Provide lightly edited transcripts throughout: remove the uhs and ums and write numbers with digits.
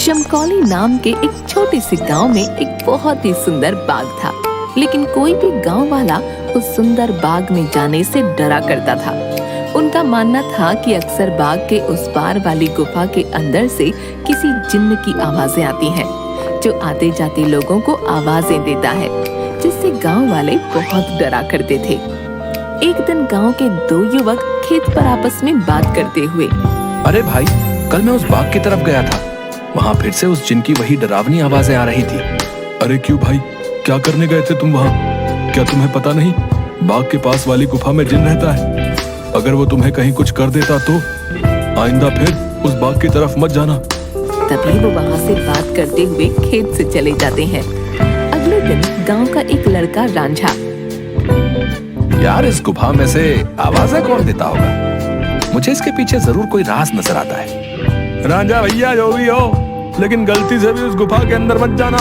शमकौली नाम के एक छोटे से गांव में एक बहुत ही सुंदर बाग था, लेकिन कोई भी गांव वाला उस सुंदर बाग में जाने से डरा करता था। उनका मानना था कि अक्सर बाग के उस पार वाली गुफा के अंदर से किसी जिन्न की आवाजें आती हैं, जो आते जाते लोगों को आवाजें देता है, जिससे गांव वाले बहुत डरा करते थे। एक दिन गांव के दो युवक खेत पर आपस में बात करते हुए, अरे भाई, कल मैं उस बाग की तरफ गया था, वहाँ फिर से उस जिन की वही डरावनी आवाजें आ रही थी। अरे क्यों भाई, क्या करने गए थे तुम वहाँ? क्या तुम्हें पता नहीं बाग के पास वाली गुफा में जिन रहता है? अगर वो तुम्हें कहीं कुछ कर देता तो आइंदा फिर उस बाग की तरफ मत जाना। तभी वो वहाँ से बात करते हुए खेत से चले जाते हैं। अगले दिन गांव का एक लड़का रांझा, यार, इस गुफा में से आवाजें कौन देता होगा? मुझे इसके पीछे जरूर कोई राज नजर आता है। रांझा भैया, जो भी हो, लेकिन गलती से भी उस गुफा के अंदर मत जाना।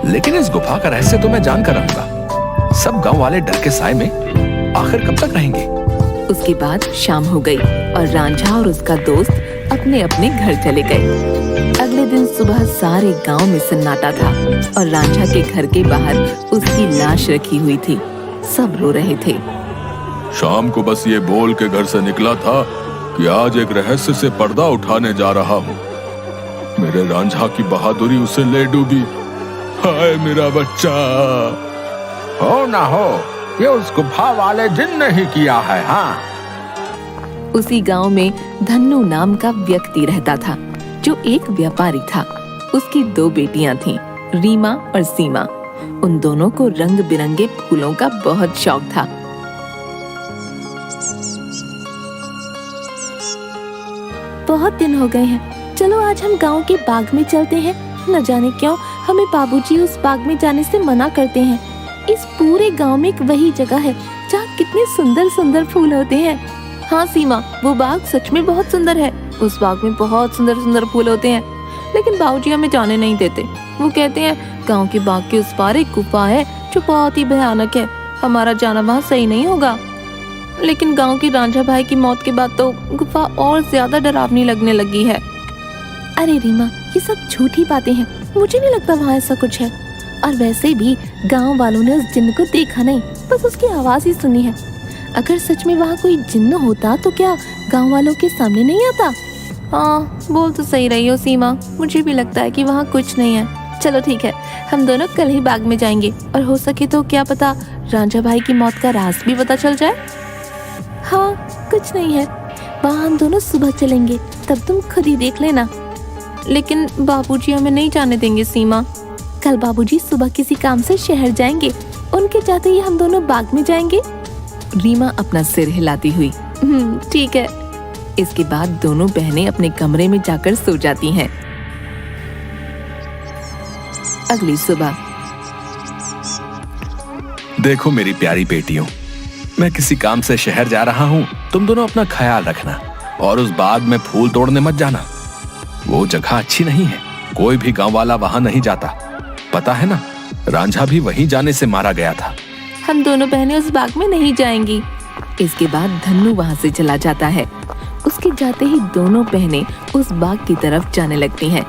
लेकिन इस गुफा का रहस्य तो मैं जान कर रहूंगा। सब गांव वाले डर के साए में आखिर कब तक रहेंगे? उसके बाद शाम हो गई और रांझा और उसका दोस्त अपने अपने घर चले गए। अगले दिन सुबह सारे गांव में सन्नाटा था और रांझा के घर के बाहर उसकी लाश रखी हुई थी। सब रो रहे थे। शाम को बस ये बोल के घर से निकला था कि आज एक रहस्य से पर्दा उठाने जा रहा हूँ। मेरे रांझा की बहादुरी उसे ले डूबी। हाय मेरा बच्चा। हो ना हो, ये उस गुफा वाले जिन ने ही किया है। हाँ। उसी गांव में धन्नू नाम का व्यक्ति रहता था, जो एक व्यापारी था। उसकी दो बेटियां थीं, रीमा और सीमा। उन दोनों को रंग बिरंगे फूलों का बहुत शौक था। बहुत दिन हो गए हैं, चलो आज हम गांव के बाग में चलते हैं। न जाने क्यों हमें बाबूजी उस बाग में जाने से मना करते हैं। इस पूरे गांव में एक वही जगह है जहाँ कितने सुंदर सुंदर फूल होते हैं। हाँ सीमा, वो बाग सच में बहुत सुंदर है। उस बाग में बहुत सुंदर सुंदर फूल होते हैं, लेकिन बाबूजी हमें जाने नहीं देते। वो कहते हैं गांव के बाग के उस पार एक गुफा है जो बहुत ही भयानक है, हमारा जाना वहाँ सही नहीं होगा। लेकिन गांव की रांझा भाई की मौत के बाद तो गुफा और ज्यादा डरावनी लगने लगी है। अरे रीमा, ये सब झूठी बातें हैं, मुझे नहीं लगता वहाँ ऐसा कुछ है। और वैसे भी गांव वालों ने उस जिन्न को देखा नहीं, बस उसकी आवाज ही सुनी है। अगर सच में वहाँ कोई जिन्न होता तो क्या गांव वालों के सामने नहीं आता? हाँ, बोल तो सही रही हो सीमा, मुझे भी लगता है कि वहाँ कुछ नहीं है। चलो ठीक है, हम दोनों कल ही बाग में जाएंगे और हो सके तो क्या पता रांझा भाई की मौत का राज भी पता चल जाए। हाँ, कुछ नहीं है, वहाँ हम दोनों सुबह चलेंगे, तब तुम खुद ही देख लेना। लेकिन बाबूजी हमें नहीं जाने देंगे सीमा। कल बाबूजी सुबह किसी काम से शहर जाएंगे, उनके जाते ही हम दोनों बाग में जाएंगे। रीमा अपना सिर हिलाती हुई ठीक है। इसके बाद दोनों बहनें अपने कमरे में जाकर सो जाती हैं। अगली सुबह, देखो मेरी प्यारी बेटियों, मैं किसी काम से शहर जा रहा हूँ। तुम दोनों अपना ख्याल रखना और उस बाग में फूल तोड़ने मत जाना। वो जगह अच्छी नहीं है, कोई भी गांव वाला वहां नहीं जाता। पता है ना, रांझा भी वहीं जाने से मारा गया था। हम दोनों बहनें उस बाग में नहीं जाएंगी। इसके बाद धन्नू वहां से चला जाता है। उसके जाते ही दोनों बहनें उस बाग की तरफ जाने लगती हैं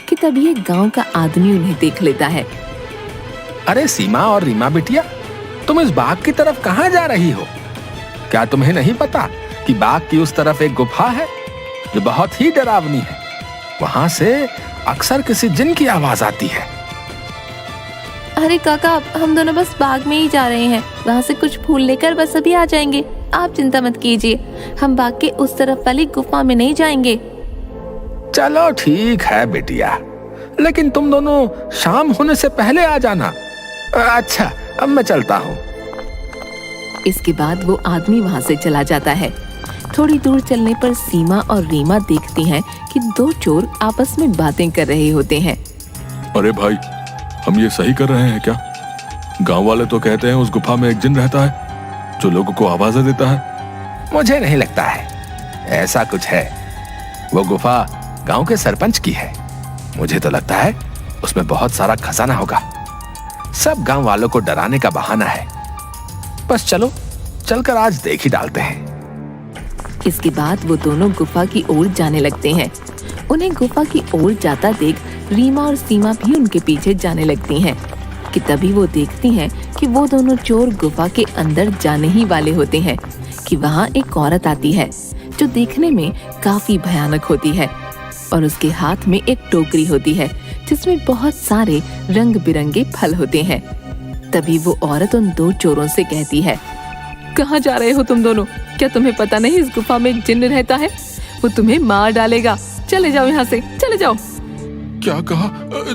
कि तभी एक गांव का आदमी उन्हें देख लेता है। अरे सीमा और रीमा बिटिया, तुम इस बाग की तरफ कहाँ जा रही हो? क्या तुम्हें नहीं पता कि बाग की उस तरफ एक गुफा है जो बहुत ही डरावनी है? वहां से अक्सर किसी जिन की आवाज आती है। अरे काका, हम दोनों बस बाग में ही जा रहे हैं, वहाँ से कुछ फूल लेकर बस अभी आ जाएंगे। आप चिंता मत कीजिए, हम बाग के उस तरफ वाली गुफा में नहीं जाएंगे। चलो ठीक है बेटिया, लेकिन तुम दोनों शाम होने से पहले आ जाना। अच्छा, अब मैं चलता हूँ। इसके बाद वो आदमी वहाँ से चला जाता है। थोड़ी दूर चलने पर सीमा और रीमा देखती हैं कि दो चोर आपस में बातें कर रहे होते हैं। अरे भाई, हम ये सही कर रहे हैं क्या? गांव वाले तो कहते हैं उस गुफा में एक जिन रहता है जो लोगों को आवाजें देता है। मुझे नहीं लगता है ऐसा कुछ है। वो गुफा गांव के सरपंच की है। मुझे तो लगता है उसमें बहुत सारा खजाना होगा। सब गांव वालों को डराने का बहाना है। बस चलो, चलकर आज देख ही डालते हैं। इसके बाद वो दोनों गुफा की ओर जाने लगते हैं। उन्हें गुफा की ओर जाता देख रीमा और सीमा भी उनके पीछे जाने लगती हैं कि तभी वो देखती हैं कि वो दोनों चोर गुफा के अंदर जाने ही वाले होते हैं कि वहाँ एक औरत आती है जो देखने में काफी भयानक होती है और उसके हाथ में एक टोकरी होती है जिसमें बहुत सारे रंग बिरंगे फल होते हैं। तभी वो औरत उन दो चोरों से कहती है, कहाँ जा रहे हो तुम दोनों? क्या तुम्हें पता नहीं इस गुफा में एक जिन्न रहता है? वो तुम्हें मार डालेगा। चले जाओ यहाँ से, चले जाओ। क्या कहा?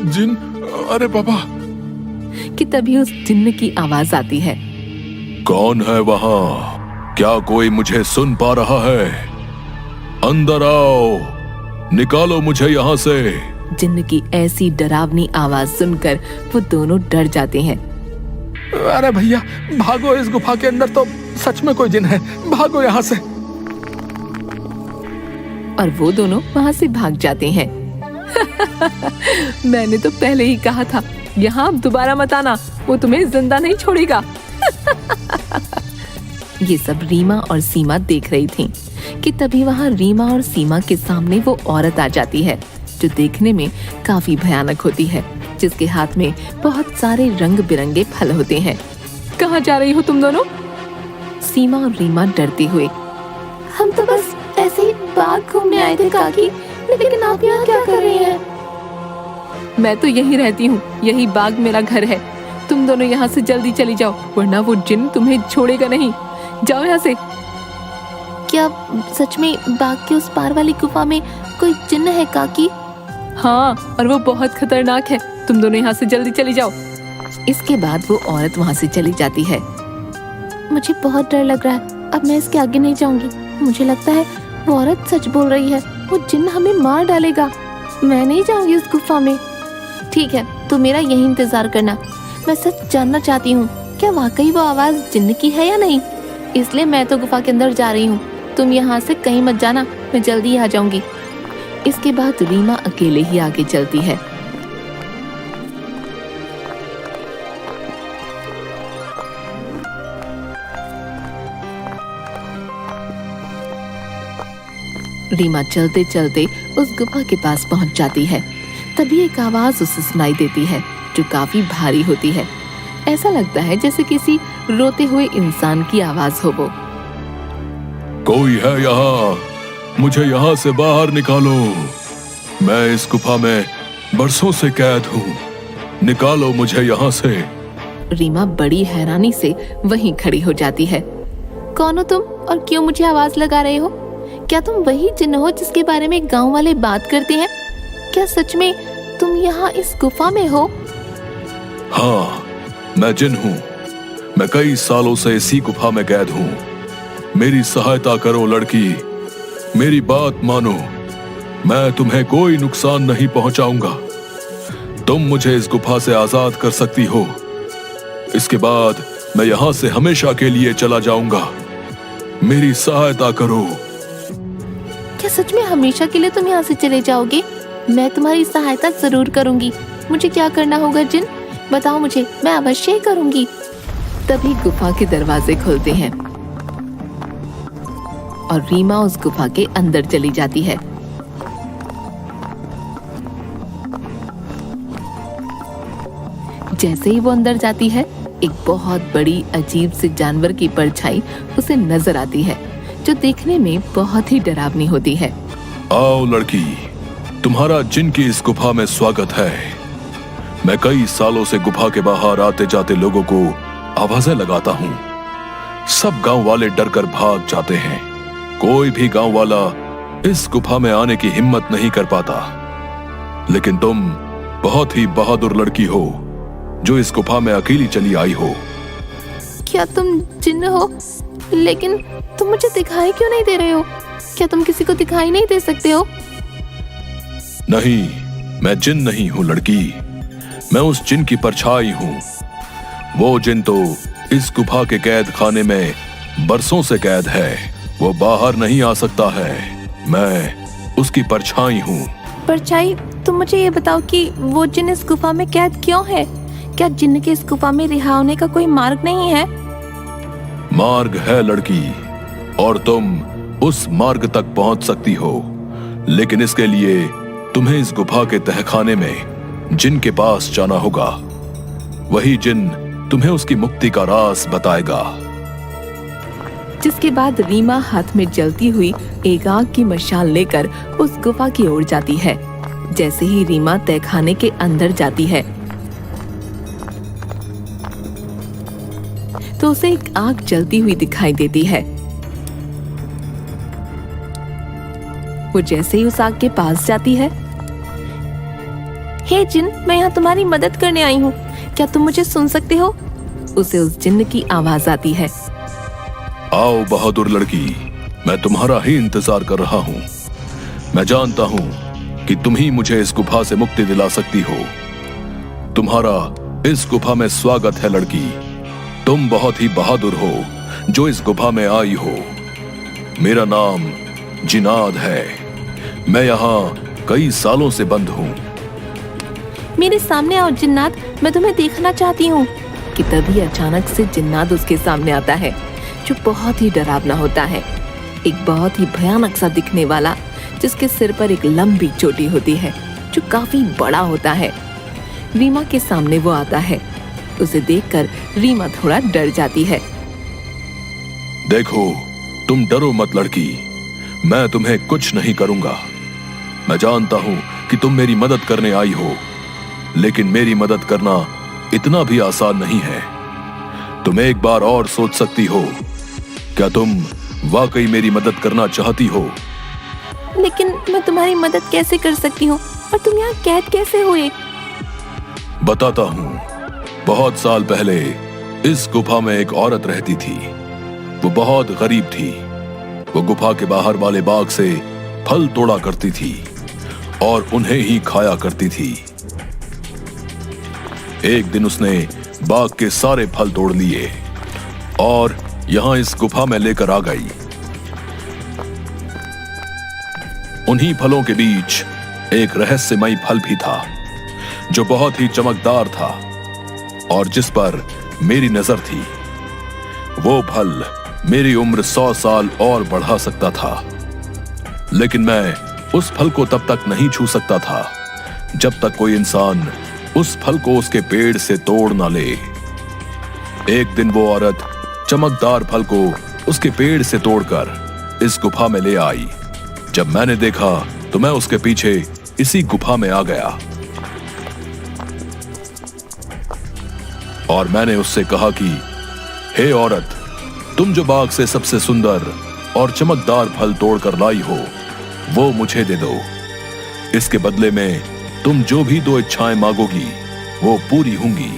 जिन? अरे बाबा! कि तभी उस जिन्न की आवाज आती है, कौन है वहाँ? क्या कोई मुझे सुन पा रहा है? अंदर आओ, निकालो मुझे यहाँ से। जिन्न की ऐसी डरावनी आवाज सुनकर वो दोनों डर जाते हैं। अरे भैया भागो, इस गुफा के अंदर तो सच में कोई जिन है, भागो यहाँ से। और वो दोनों वहाँ से भाग जाते हैं। मैंने तो पहले ही कहा था, यहाँ अब दोबारा मत आना, वो तुम्हें जिंदा नहीं छोड़ेगा। ये सब रीमा और सीमा देख रही थीं कि तभी वहाँ रीमा और सीमा के सामने वो औरत आ जाती है जो देखने में काफी भयानक होती है, जिसके हाथ में बहुत सारे रंग बिरंगे फल होते हैं। कहाँ जा रही हो तुम दोनों? सीमा और रीमा डरते हुए, हम तो बस ऐसे ही बाग घूमने आए थे काकी, लेकिन आप यहाँ क्या कर रही हैं? मैं तो यहीं रहती हूँ, यही बाग मेरा घर है। तुम दोनों यहाँ से जल्दी चली जाओ, वरना वो जिन तुम्हें छोड़ेगा नहीं। जाओ यहाँ से। क्या सच में बाग के उस पार वाली गुफा में कोई जिन्न है काकी? हाँ, और वो बहुत खतरनाक है। तुम दोनों यहाँ से जल्दी चली जाओ। इसके बाद वो औरत वहाँ से चली जाती है। मुझे बहुत डर लग रहा है, अब मैं इसके आगे नहीं जाऊंगी। मुझे लगता है वो औरत सच बोल रही है, वो जिन्न हमें मार डालेगा। मैं नहीं जाऊंगी उस गुफा में। ठीक है, तो मेरा यही इंतजार करना। मैं सच जानना चाहती हूँ, क्या वाकई वो आवाज जिन्न की है या नहीं? इसलिए मैं तो गुफा के अंदर जा रही हूँ। तुम यहाँ से कहीं मत जाना, मैं जल्दी ही आ जाऊंगी। इसके बाद रीमा अकेले ही आगे चलती है। रीमा चलते चलते उस गुफा के पास पहुंच जाती है। तभी एक आवाज उसे सुनाई देती है जो काफी भारी होती है। ऐसा लगता है जैसे किसी रोते हुए इंसान की आवाज हो वो। कोई है यहाँ? मुझे यहाँ से बाहर निकालो। मैं इस गुफा में बरसों से कैद हूँ, निकालो मुझे यहाँ से। रीमा बड़ी हैरानी से वहीं खड़ी हो जाती है। कौन हो तुम और क्यों मुझे आवाज लगा रहे हो? क्या तुम वही जिन्न हो जिसके बारे में गांव वाले बात करते हैं? क्या सच में तुम यहाँ इस गुफा में हो? हाँ, मैं जिन हूँ। मैं कई सालों से इसी गुफा में कैद हूँ। मेरी सहायता करो लड़की, मेरी बात मानो। मैं तुम्हें कोई नुकसान नहीं पहुंचाऊंगा। तुम मुझे इस गुफा से आजाद कर सकती हो। इसके बाद मैं यहाँ से हमेशा के लिए चला जाऊंगा। मेरी सहायता करो। क्या सच में हमेशा के लिए तुम यहाँ से चले जाओगे? मैं तुम्हारी सहायता जरूर करूंगी। मुझे क्या करना होगा जिन? बताओ मुझे, मैं अवश्य ही करूंगी। तभी गुफा के दरवाजे खुलते हैं और रीमा उस गुफा के अंदर चली जाती है। जैसे ही वो अंदर जाती है, एक बहुत बड़ी अजीब से जानवर की परछाई उसे नजर आती है जो देखने में बहुत ही डरावनी होती है। आओ लड़की, तुम्हारा जिन की इस गुफा में स्वागत है। मैं कई सालों से गुफा के बाहर आते जाते लोगों को आवाजें लगाता हूँ। सब गांव वाले डरकर भाग जाते हैं। कोई भी गांव वाला इस गुफा में आने की हिम्मत नहीं कर पाता। लेकिन तुम बहुत ही बहादुर लड़की हो जो इस गुफा में अकेली चली आई हो। क्या तुम जिन्न हो? लेकिन तुम मुझे दिखाई क्यों नहीं दे रहे हो? क्या तुम किसी को दिखाई नहीं दे सकते हो? नहीं, मैं जिन नहीं हूँ लड़की। मैं उस जिन की परछाई हूँ। वो जिन तो इस गुफा के कैद खाने में बरसों से कैद है। वो बाहर नहीं आ सकता है। मैं उसकी परछाई हूँ। परछाई? तुम मुझे ये बताओ कि वो जिन इस गुफा में कैद क्यों है? क्या जिन्न के इस गुफा में रिहा होने का कोई मार्ग नहीं है? मार्ग है लड़की, और तुम उस मार्ग तक पहुंच सकती हो, लेकिन इसके लिए तुम्हें इस गुफा के तहखाने में जिन के पास जाना होगा। वही जिन तुम्हें उसकी मुक्ति का राज बताएगा। जिसके बाद रीमा हाथ में जलती हुई एक आग की मशाल लेकर उस गुफा की ओर जाती है। जैसे ही रीमा तहखाने के अंदर जाती है तो उसे एक आग जलती हुई दिखाई देती है। वो जैसे ही उस आग के पास जाती है, हे जिन, मैं यहाँ तुम्हारी मदद करने आई हूँ, क्या तुम मुझे सुन सकते हो? उसे उस जिन्न की आवाज आती है। आओ बहादुर लड़की, मैं तुम्हारा ही इंतजार कर रहा हूँ। मैं जानता हूँ कि तुम ही मुझे इस गुफा से मुक्ति दिला सकती हो। तुम्हारा इस गुफा में स्वागत है लड़की। तुम बहुत ही बहादुर हो जो इस गुफा में आई हो। मेरा नाम जिनाद है। मैं यहाँ कई सालों से बंद हूँ। मेरे सामने आओ जिन्नात, मैं तुम्हें देखना चाहती हूँ। कि तभी अचानक से जिन्नात उसके सामने आता है, जो बहुत ही डरावना होता है। एक बहुत ही भयानक सा दिखने वाला, जिसके सिर पर एक लंबी चोटी होती है जो काफी बड़ा होता है। रीमा के सामने वो आता है। उसे देखकर रीमा थोड़ा डर जाती है। देखो, तुम डरो मत लड़की, मैं तुम्हें कुछ नहीं करूंगा। मैं जानता हूं कि तुम मेरी मदद करने आई हो, लेकिन मेरी मदद करना इतना भी आसान नहीं है। तुम एक बार और सोच सकती हो। क्या तुम वाकई मेरी मदद करना चाहती हो? लेकिन मैं तुम्हारी मदद कैसे कर सकती हूँ, और तुम यहाँ कैद कैसे हुए? बताता हूँ। बहुत साल पहले इस गुफा में एक औरत रहती थी। वो बहुत गरीब थी। वो गुफा के बाहर वाले बाग से फल तोड़ा करती थी और उन्हें ही खाया करती थी। एक दिन उसने बाग के सारे फल तोड़ लिए और यहां इस गुफा में लेकर आ गई। उन्हीं फलों के बीच एक रहस्यमयी फल भी था, जो बहुत ही चमकदार था और जिस पर मेरी नजर थी। वो फल मेरी उम्र 100 साल और बढ़ा सकता था, लेकिन मैं उस फल को तब तक नहीं छू सकता था जब तक कोई इंसान उस फल को उसके पेड़ से तोड़ ना ले। एक दिन वो औरत चमकदार फल को उसके पेड़ से तोड़कर इस गुफा में ले आई। जब मैंने देखा तो मैं उसके पीछे इसी गुफा में आ गया और मैंने उससे कहा कि हे औरत, तुम जो बाग से सबसे सुंदर और चमकदार फल तोड़कर लाई हो, वो मुझे दे दो। इसके बदले में तुम जो भी 2 इच्छाएं मांगोगी वो पूरी होंगी।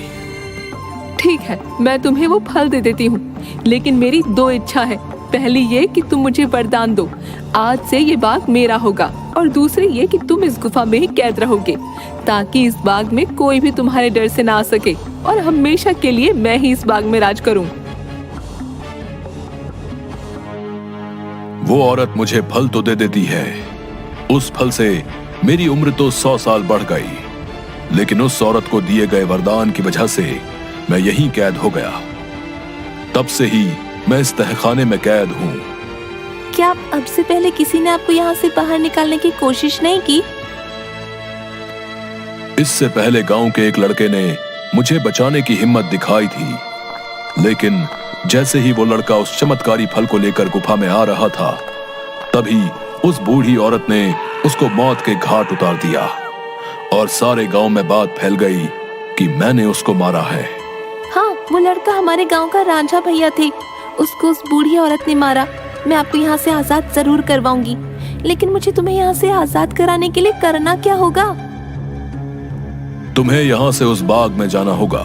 ठीक है, मैं तुम्हें वो फल दे देती हूँ, लेकिन मेरी 2 इच्छा है। पहली ये कि तुम मुझे वरदान दो, आज से ये बाग मेरा होगा, और दूसरी ये कि तुम इस गुफा में ही कैद रहोगे, ताकि इस बाग में कोई भी तुम्हारे डर से ना आ सके, और हमेशा के लिए मैं ही इस बाग में राज करूं। वो औरत मुझे फल तो दे देती है। उस फल से मेरी उम्र तो 100 साल बढ़ गई, लेकिन उस औरत को दिए गए वरदान की वजह से मैं यहीं कैद हो गया। तब से ही मैं इस तहखाने में कैद हूँ। क्या अब से पहले किसी ने आपको यहाँ से बाहर निकालने की कोशिश नहीं की? इससे पहले गांव के एक लड़के ने मुझे बचाने की हिम्मत दिखाई थी, लेकिन जैसे ही वो लड़का उस चमत्कारी फल को लेकर गुफा में आ रहा था, तभी उस बूढ़ी औरत ने उसको मौत के घाट उतार दिया और सारे गांव में बात फैल गई कि मैंने उसको मारा है। हाँ, वो लड़का हमारे गांव का रांझा भैया थे। उसको उस बूढ़ी औरत ने मारा। मैं आपको यहाँ से आजाद जरूर करवाऊंगी, लेकिन मुझे तुम्हें यहाँ से आजाद कराने के लिए करना क्या होगा? तुम्हें यहाँ से उस बाग में जाना होगा।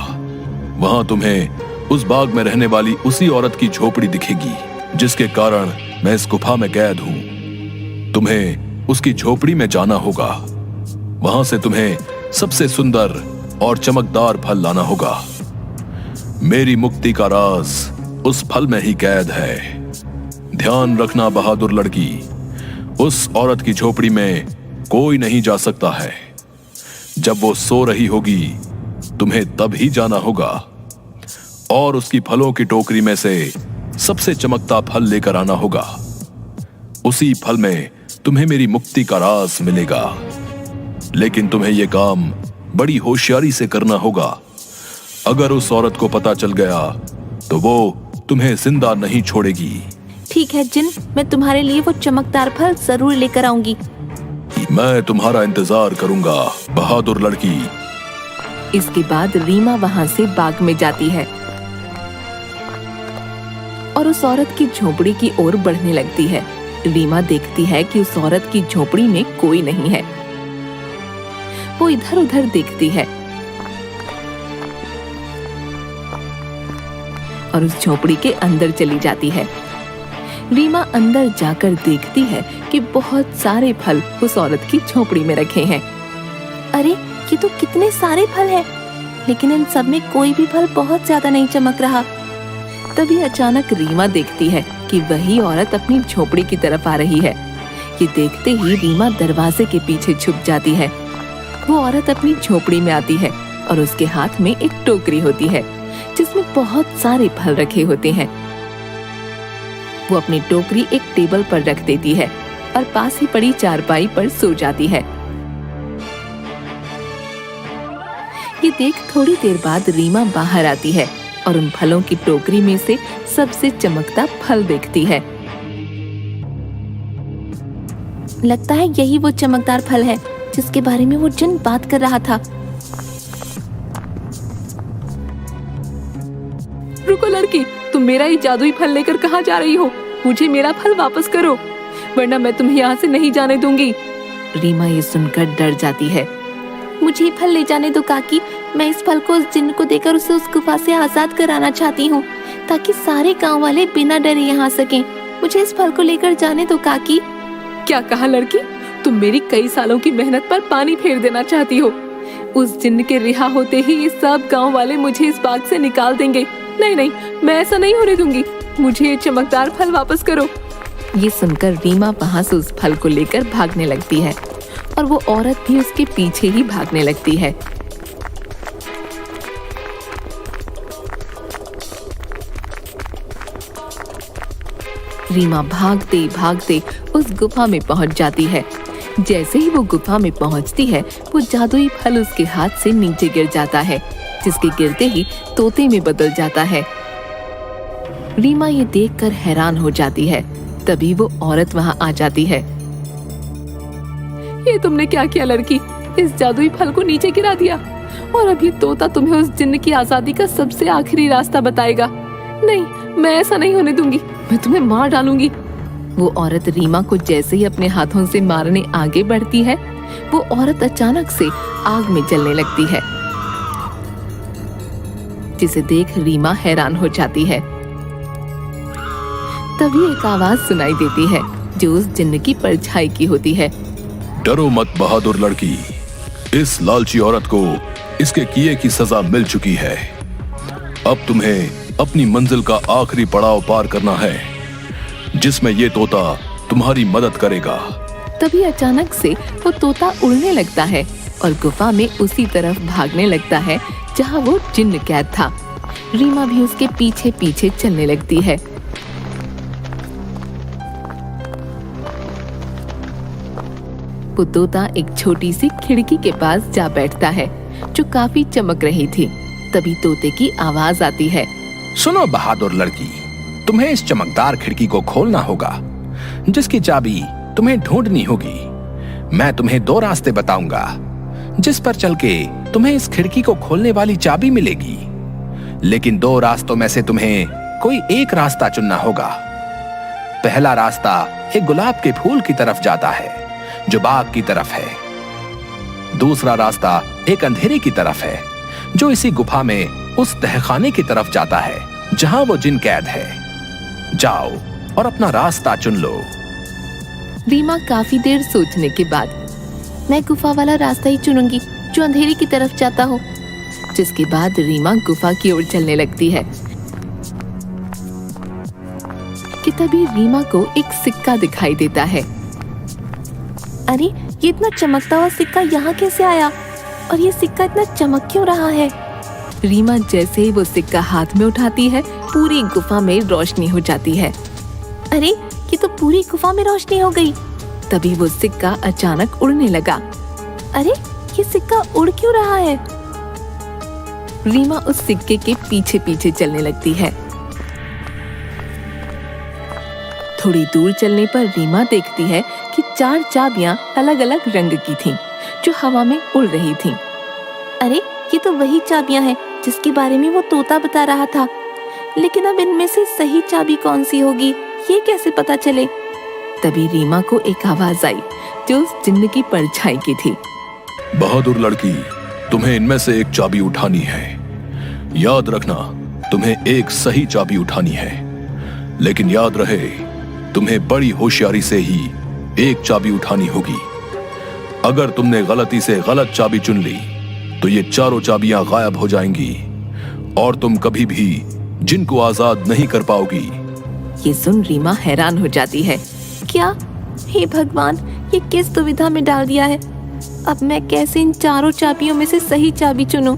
वहां तुम्हें उस बाग में रहने वाली उसी औरत की झोपड़ी दिखेगी, जिसके कारण मैं इस गुफा में कैद हूँ। तुम्हें उसकी झोपड़ी में जाना होगा। वहां से तुम्हें सबसे सुंदर और चमकदार फल लाना होगा। मेरी मुक्ति का राज उस फल में ही कैद है। ध्यान रखना बहादुर लड़की, उस औरत की झोपड़ी में कोई नहीं जा सकता है। जब वो सो रही होगी, तुम्हें तब ही जाना होगा और उसकी फलों की टोकरी में से सबसे चमकता फल लेकर आना होगा। उसी फल में तुम्हें मेरी मुक्ति का राज मिलेगा। लेकिन तुम्हें यह काम बड़ी होशियारी से करना होगा। अगर उस औरत को पता चल गया तो वो तुम्हें जिंदा नहीं छोड़ेगी। ठीक है जिन, मैं तुम्हारे लिए वो चमकदार फल जरूर लेकर आऊंगी। मैं तुम्हारा इंतजार करूंगा, बहादुर लड़की। इसके बाद रीमा वहां से बाग में जाती है और उस औरत की झोपड़ी की ओर बढ़ने लगती है। रीमा देखती है कि उस औरत की झोपड़ी में कोई नहीं है। वो इधर उधर देखती है और उस झोपड़ी के अंदर चली जाती है। रीमा अंदर जाकर देखती है कि बहुत सारे फल उस औरत की झोपड़ी में रखे हैं। अरे ये तो कितने सारे फल हैं, लेकिन इन सब में कोई भी फल बहुत ज्यादा नहीं चमक रहा। तभी अचानक रीमा देखती है कि वही औरत अपनी झोपड़ी की तरफ आ रही है। ये देखते ही रीमा दरवाजे के पीछे छुप जाती है। वो औरत अपनी झोपड़ी में आती है और उसके हाथ में एक टोकरी होती है जिसमें बहुत सारे फल रखे होते हैं। वो अपनी टोकरी एक टेबल पर रख देती है और पास ही पड़ी चारपाई पर सो जाती है। ये देख थोड़ी देर बाद रीमा बाहर आती है और उन फलों की टोकरी में से सबसे चमकता फल देखती है। लगता है यही वो चमकदार फल है जिसके बारे में वो जिन बात कर रहा था। रुको लड़की, तुम मेरा ये जादुई फल लेकर कहाँ जा रही हो? मुझे मेरा फल वापस करो, वरना मैं तुम्हें यहाँ से नहीं जाने दूंगी। रीमा ये सुनकर डर जाती है। मुझे ये फल ले जाने दो काकी, मैं इस फल को उस जिन्न को देकर उसे उस गुफा से आजाद कराना चाहती हूँ, ताकि सारे गांव वाले बिना डरे यहाँ सकें। मुझे इस फल को लेकर जाने दो काकी। क्या कहा लड़की? तुम मेरी कई सालों की मेहनत पर पानी फेर देना चाहती हो? उस जिन्न के रिहा होते ही ये सब गांव वाले मुझे इस बाग से निकाल देंगे। नहीं नहीं, मैं ऐसा नहीं होने दूंगी। मुझे ये चमकदार फल वापस करो। ये सुनकर रीमा वहां से उस फल को लेकर भागने लगती है और वो औरत भी उसके पीछे ही भागने लगती है। रीमा भागते भागते उस गुफा में पहुंच जाती है। जैसे ही वो गुफा में पहुंचती है, वो जादुई फल उसके हाथ से नीचे गिर जाता है, जिसके गिरते ही तोते में बदल जाता है। रीमा ये देखकर हैरान हो जाती है। तभी वो औरत वहां आ जाती है। ये तुमने क्या किया लड़की? इस जादुई फल को नीचे गिरा दिया और अब ये तोता तुम्हें उस जिन्न की आजादी का सबसे आखिरी रास्ता बताएगा। नहीं, मैं ऐसा नहीं होने दूंगी, मैं तुम्हें मार डालूंगी। वो औरत रीमा को जैसे ही अपने हाथों से मारने आगे बढ़ती है, वो औरत अचानक से आग में जलने लगती है, जिसे देख रीमा हैरान हो जाती है। तभी एक आवाज सुनाई देती है जो उस जिन्न की परछाई की होती है। डरो मत बहादुर लड़की, इस लालची औरत को इसके किए की सजा मिल चुकी है। अब तुम्हें अपनी मंजिल का आखिरी पड़ाव पार करना है, जिसमें ये तोता तुम्हारी मदद करेगा। तभी अचानक से वो तोता उड़ने लगता है और गुफा में उसी तरफ भागने लगता है जहाँ वो जिन्न कैद था। रीमा भी उसके पीछे पीछे चलने लगती है। वो तोता एक छोटी सी खिड़की के पास जा बैठता है जो काफी चमक रही थी। तभी तोते की आवाज आती है। सुनो बहादुर लड़की, तुम्हें इस चमकदार खिड़की को खोलना होगा, जिसकी चाबी तुम्हें ढूंढनी होगी। मैं तुम्हें 2 रास्ते बताऊंगा, जिस पर चल के तुम्हें इस खिड़की को खोलने वाली चाबी मिलेगी। लेकिन 2 रास्तों में से तुम्हें कोई एक रास्ता चुनना होगा। पहला रास्ता एक गुलाब के फूल की तरफ जाता है, जो बाग की तरफ है। दूसरा रास्ता एक अंधेरे की तरफ है, जो इसी गुफा में उस तहखाने की तरफ जाता है जहां वो जिन कैद है। जाओ और अपना रास्ता चुन लो। रीमा काफी देर सोचने के बाद, मैं गुफा वाला रास्ता ही चुनूंगी जो अंधेरे की तरफ जाता हो। जिसके बाद रीमा गुफा की ओर चलने लगती है कि तभी रीमा को एक सिक्का दिखाई देता है। अरे, ये इतना चमकता हुआ सिक्का यहाँ कैसे आया? और ये सिक्का इतना चमक क्यों रहा है? रीमा जैसे ही वो सिक्का हाथ में उठाती है, पूरी गुफा में रोशनी हो जाती है। अरे, ये तो पूरी गुफा में रोशनी हो गई। तभी वो सिक्का अचानक उड़ने लगा। अरे ये सिक्का उड़ क्यों रहा है? रीमा उस सिक्के के पीछे पीछे चलने लगती है। थोड़ी दूर चलने पर रीमा देखती है कि 4 चाबियां अलग अलग रंग की थीं, जो हवा में उड़ रही थीं। अरे ये तो वही चाबियां हैं जिसके बारे में वो तोता बता रहा था। लेकिन अब इनमें से सही चाबी कौन सी होगी, ये कैसे पता चले? तभी रीमा को एक आवाज आई जो उस जिन्न की परछाई की थी। बहादुर लड़की, तुम्हें इनमें से एक चाबी उठानी है। याद रखना, तुम्हें एक सही चाबी उठानी है, लेकिन याद रहे तुम्हें बड़ी होशियारी से ही एक चाबी उठानी होगी। अगर तुमने गलती से गलत चाबी चुन ली तो ये चारों चाबियां गायब हो जाएंगी और तुम कभी भी जिनको आजाद नहीं कर पाओगी। ये सुन रीमा हैरान हो जाती है। क्या? हे भगवान, ये किस दुविधा में डाल दिया है। अब मैं कैसे इन चारों चाबियों में से सही चाबी चुनूं?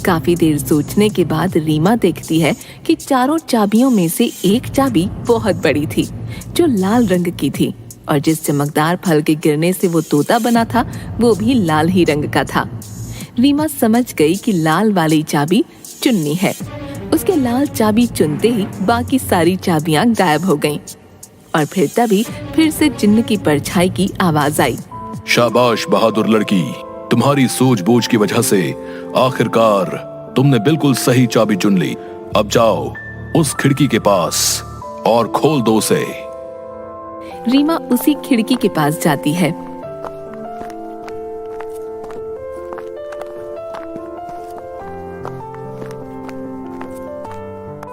काफी देर सोचने के बाद रीमा देखती है कि चारों चाबियों में से एक चाबी बहुत बड़ी थी, जो लाल रंग की थी, और जिस चमकदार फल के गिरने से वो तोता बना था वो भी लाल ही रंग का था। रीमा समझ गई कि लाल वाली चाबी चुननी है। उसके लाल चाबी चुनते ही बाकी सारी चाबियां गायब हो गईं। और फिर से जिन्न की परछाई की आवाज आई। शाबाश बहादुर लड़की, तुम्हारी सूझबूझ की वजह से आखिरकार तुमने बिल्कुल सही चाबी चुन ली। अब जाओ उस खिड़की के पास और खोल दो उसे। रीमा उसी खिड़की के पास जाती है।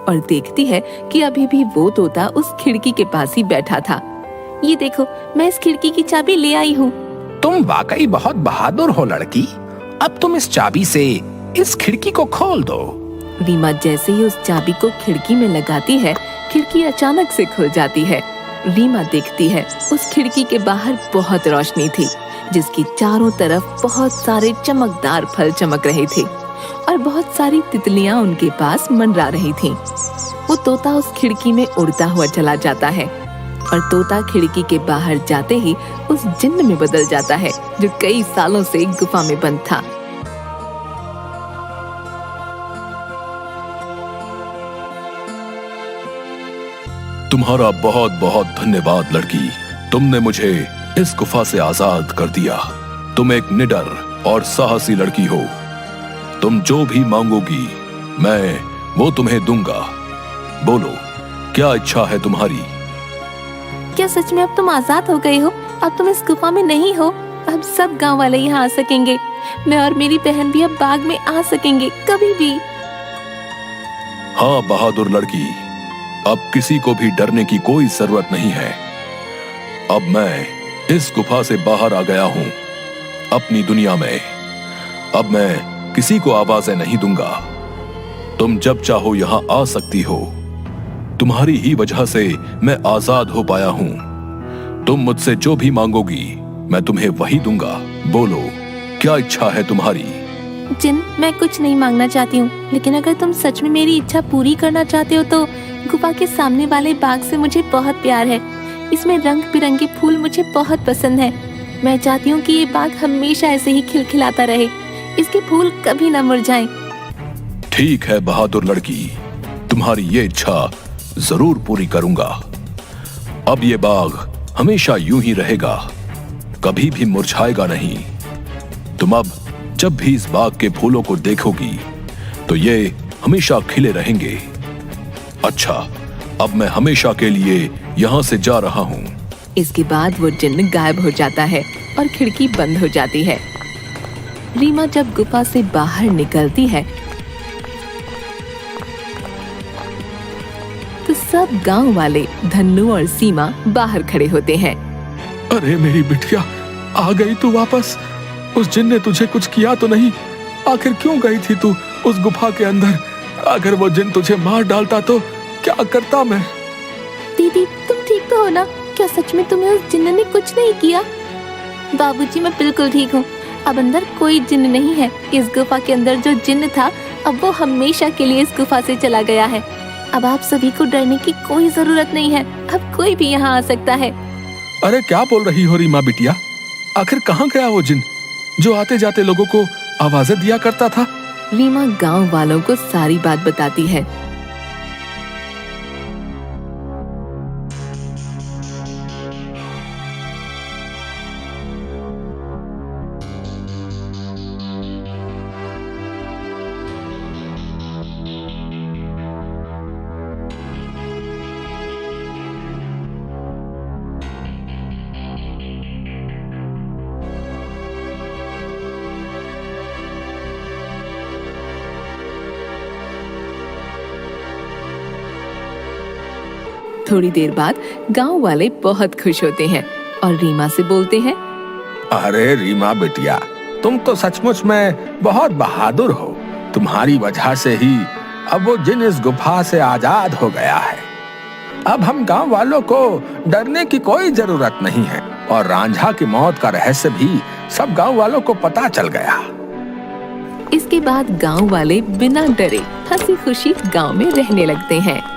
और देखती है कि अभी भी वो तोता उस खिड़की के पास ही बैठा था। ये देखो, मैं इस खिड़की की चाबी ले आई हूँ। तुम वाकई बहुत बहादुर हो लड़की। अब तुम इस चाबी से इस खिड़की को खोल दो। रीमा जैसे ही उस चाबी को खिड़की में लगाती है, खिड़की अचानक से खुल जाती है। रीमा देखती है उस खिड़की के बाहर बहुत रोशनी थी, जिसकी चारों तरफ बहुत सारे चमकदार फल चमक रहे थे और बहुत सारी तितलियां उनके पास मंडरा रही थीं। वो तोता उस खिड़की में उड़ता हुआ चला जाता है और तोता खिड़की के बाहर जाते ही उस जिन्न में बदल जाता है, जो कई सालों से गुफा में बंद था। तुम्हारा बहुत बहुत धन्यवाद लड़की, तुमने मुझे इस गुफा से आजाद कर दिया। तुम एक निडर और साहसी लड़की हो। तुम जो भी मांगोगी मैं वो तुम्हें दूंगा। बोलो, क्या इच्छा है तुम्हारी? क्या सच में अब तुम आजाद हो गए हो? अब तुम इस गुफा में नहीं हो। अब सब गांव वाले यहाँ आ सकेंगे। मैं और मेरी बहन भी अब बाग में आ सकेंगे कभी भी। हाँ बहादुर लड़की, अब किसी को भी डरने की कोई जरूरत नहीं है। अब मैं इस गुफा से बाहर आ गया हूँ अपनी दुनिया में। अब मैं किसी को आवाजें नहीं दूंगा। तुम जब चाहो यहाँ आ सकती हो। तुम्हारी ही वजह से मैं आजाद हो पाया हूँ। तुम मुझसे जो भी मांगोगी मैं तुम्हें वही दूंगा। बोलो, क्या इच्छा है तुम्हारी? जिन, मैं कुछ नहीं मांगना चाहती हूँ, लेकिन अगर तुम सच में मेरी इच्छा पूरी करना चाहते हो तो गुफा के सामने वाले बाग से मुझे बहुत प्यार है। इसमें रंग बिरंगे फूल मुझे बहुत पसंद है। मैं चाहती हूँ कि ये बाग हमेशा ऐसे ही खिलखिलाता रहे, इसके फूल कभी न मुरझाएं। ठीक है बहादुर लड़की, तुम्हारी ये इच्छा जरूर पूरी करूंगा। अब ये बाग हमेशा यूं ही रहेगा, कभी भी मुरझाएगा नहीं। तुम अब जब भी इस बाग के फूलों को देखोगी तो ये हमेशा खिले रहेंगे। अच्छा, अब मैं हमेशा के लिए यहाँ से जा रहा हूँ। इसके बाद वो जिन्न गायब हो जाता है और खिड़की बंद हो जाती है। रीमा जब गुफा से बाहर निकलती है तो सब गांव वाले धन्नू और सीमा बाहर खड़े होते हैं। अरे मेरी बिटिया, आ गई तू वापस। उस जिन ने तुझे कुछ किया तो नहीं? आखिर क्यों गई थी तू उस गुफा के अंदर? अगर वो जिन तुझे मार डालता तो क्या करता मैं? दीदी, तुम ठीक तो हो ना? क्या सच में तुम्हें उस जिन्न ने कुछ नहीं किया? बाबूजी, मैं बिल्कुल ठीक हूँ। अब अंदर कोई जिन्न नहीं है। इस गुफा के अंदर जो जिन्न था अब वो हमेशा के लिए इस गुफा से चला गया है। अब आप सभी को डरने की कोई जरूरत नहीं है, अब कोई भी यहाँ आ सकता है। अरे क्या बोल रही हो रीमा बिटिया? आखिर कहाँ गया वो जिन जो आते जाते लोगों को आवाजें दिया करता था? रीमा गांव वालों को सारी बात बताती है। थोड़ी देर बाद गांव वाले बहुत खुश होते हैं और रीमा से बोलते हैं, अरे रीमा बिटिया, तुम तो सचमुच में बहुत बहादुर हो। तुम्हारी वजह से ही अब वो जिन इस गुफा से आजाद हो गया है। अब हम गांव वालों को डरने की कोई जरूरत नहीं है और रांझा की मौत का रहस्य भी सब गांव वालों को पता चल गया। इसके बाद गांव वाले बिना डरे हंसी खुशी गांव में रहने लगते हैं।